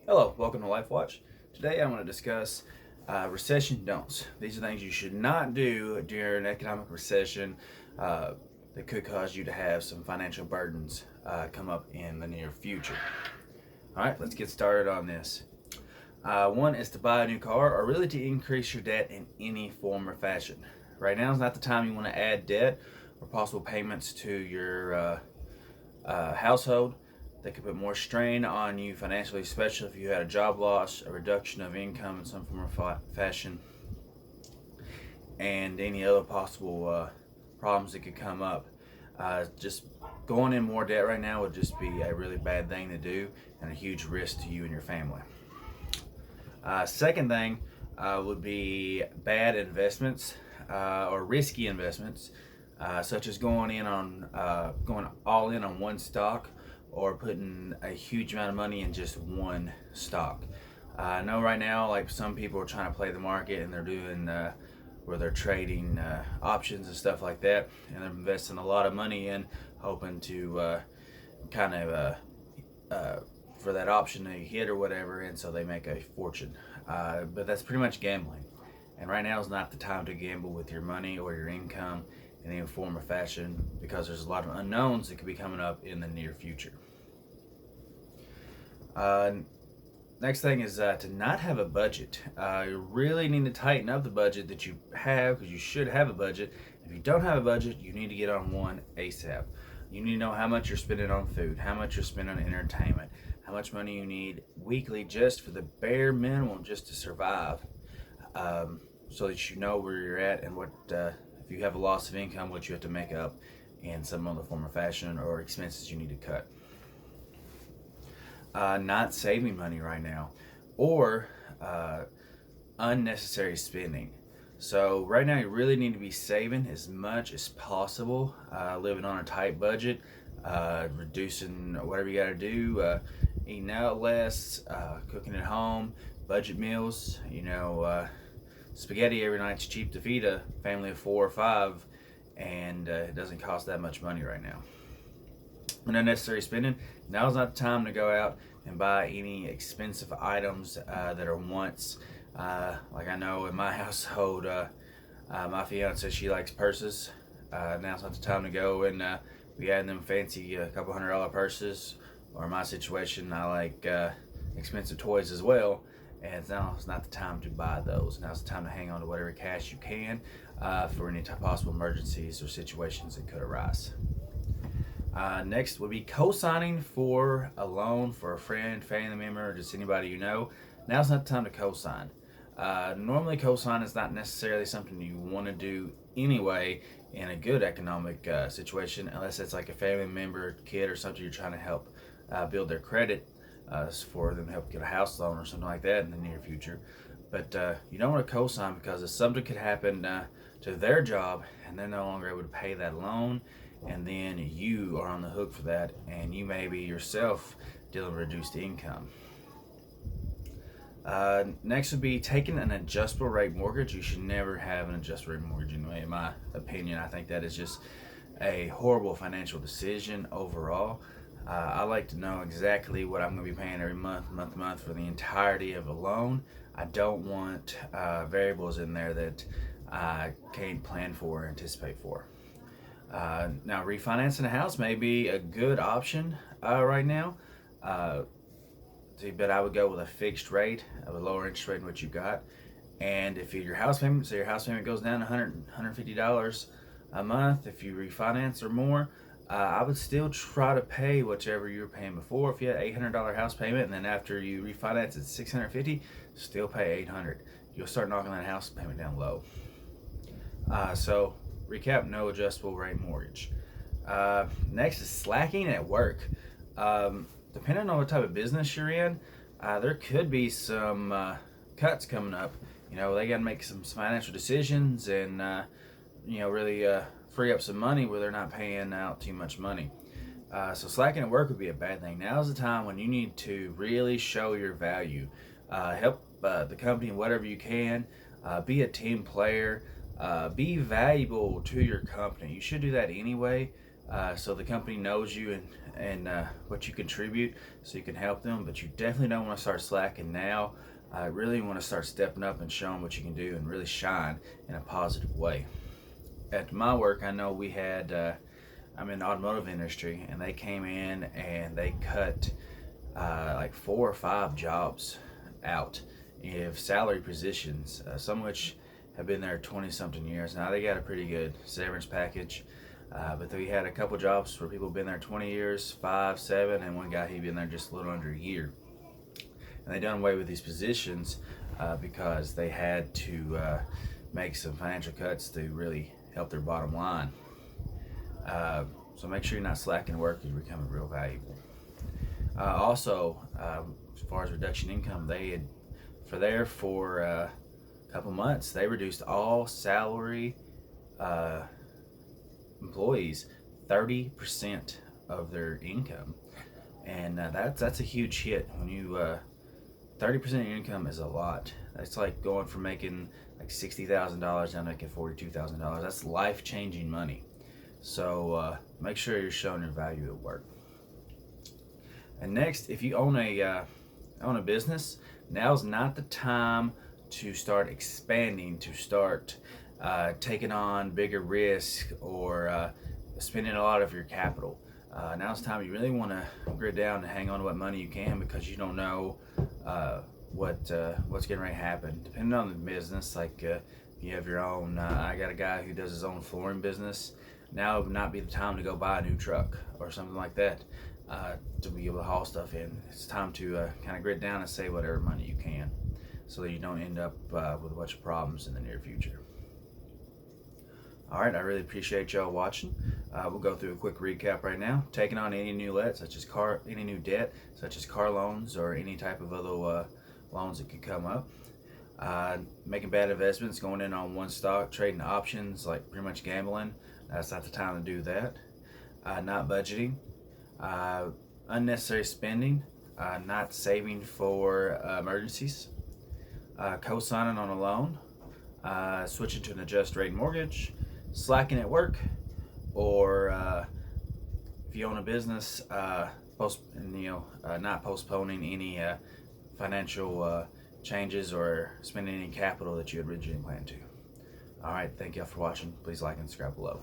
Hello, welcome to Life Watch. Today I want to discuss recession don'ts. These are things you should not do during an economic recession that could cause you to have some financial burdens come up in the near future. All right, let's get started on this. One is to buy a new car or really to increase your debt in any form or fashion. Right now is not the time you want to add debt or possible payments to your household that could put more strain on you financially, especially if you had a job loss, a reduction of income in some form or fashion, and any other possible problems that could come up. Just going in more debt right now would just be a really bad thing to do and a huge risk to you and your family. Second thing would be bad investments or risky investments, such as going all in on one stock or putting a huge amount of money in just one stock. I know right now, like some people are trying to play the market and they're doing where they're trading options and stuff like that, and they're investing a lot of money in, hoping to for that option to hit or whatever, and so they make a fortune. But that's pretty much gambling, and right now is not the time to gamble with your money or your income in any form or fashion, because there's a lot of unknowns that could be coming up in the near future. Next thing is to not have a budget. You really need to tighten up the budget that you have, because you should have a budget. If you don't have a budget, you need to get on one ASAP. You need to know how much you're spending on food, how much you're spending on entertainment, how much money you need weekly just for the bare minimum just to survive, so that you know where you're at and what, if you have a loss of income, what you have to make up in some other form of fashion or expenses you need to cut. Not saving money right now, or unnecessary spending. So right now you really need to be saving as much as possible, living on a tight budget, reducing whatever you got to do, eating out less, cooking at home, budget meals. Spaghetti every night's cheap to feed a family of 4 or 5, and it doesn't cost that much money right now. And unnecessary spending, now's not the time to go out and buy any expensive items that are wants. Like I know in my household, my fiance, she likes purses. Now's not the time to go and be adding them fancy couple $100 purses. Or in my situation, I like expensive toys as well. And now it's not the time to buy those. Now's the time to hang on to whatever cash you can for any possible emergencies or situations that could arise. Next would be co-signing for a loan for a friend, family member, or just anybody you know. Now's not the time to co-sign. Normally co-sign is not necessarily something you want to do anyway in a good economic situation, unless it's like a family member, kid, or something you're trying to help build their credit for them to help get a house loan or something like that in the near future. But you don't want to co-sign, because if something could happen to their job and they're no longer able to pay that loan, and then you are on the hook for that, and you may be yourself dealing with reduced income. Next would be taking an adjustable rate mortgage. You should never have an adjustable rate mortgage, in my opinion. I think that is just a horrible financial decision overall. I like to know exactly what I'm going to be paying every month for the entirety of a loan. I don't want variables in there that I can't plan for or anticipate for. Now, refinancing a house may be a good option right now, but I would go with a fixed rate of a lower interest rate than what you got. And if your house payment, your house payment goes down $150 a month, if you refinance or more, I would still try to pay whichever you were paying before. If you had $800 house payment, and then after you refinance it's $650, still pay $800. You'll start knocking that house payment down low. So recap: no adjustable rate mortgage. Next is slacking at work. Depending on what type of business you're in, there could be some cuts coming up. They got to make some financial decisions and really free up some money where they're not paying out too much money. So slacking at work would be a bad thing. Now's the time when you need to really show your value. Help the company in whatever you can. Be a team player. Be valuable to your company. You should do that anyway, so the company knows you and what you contribute, so you can help them. But you definitely don't want to start slacking now. I really want to start stepping up and showing what you can do and really shine in a positive way. At my work, I know we had I'm in the automotive industry, and they came in and they cut like 4 or 5 jobs out of salary positions, some of which have been there 20 something years. Now they got a pretty good severance package, but we had a couple jobs where people have been there 20 years, 5, 7, and one guy, he'd been there just a little under a year. And they done away with these positions because they had to make some financial cuts to really help their bottom line. So make sure you're not slacking work, you're becoming real valuable. Also, as far as reduction income, they had for a couple months, they reduced all salary employees 30% of their income, and that's a huge hit. When you 30% of your income is a lot. That's like going from making like $60,000 down to making $42,000. That's life-changing money. So make sure you're showing your value at work. And next, if you own a business, now's not the time to start expanding, to start taking on bigger risk or spending a lot of your capital. Now's the time you really want to grit down and hang on to what money you can, because you don't know what's getting ready to happen. Depending on the business, like if you have your own, I got a guy who does his own flooring business. Now would not be the time to go buy a new truck or something like that to be able to haul stuff in. It's time to kind of grit down and save whatever money you can, so that you don't end up with a bunch of problems in the near future. All right, I really appreciate y'all watching. We'll go through a quick recap right now. Taking on any new debt, such as car loans or any type of other loans that could come up. Making bad investments, going in on one stock, trading options, like pretty much gambling. That's not the time to do that. Not budgeting. Unnecessary spending. Not saving for emergencies. Co-signing on a loan. Switching to an adjust rate mortgage. Slacking at work, or if you own a business, not postponing any financial changes or spending any capital that you had originally planned to. All right, thank y'all for watching. Please like and subscribe below.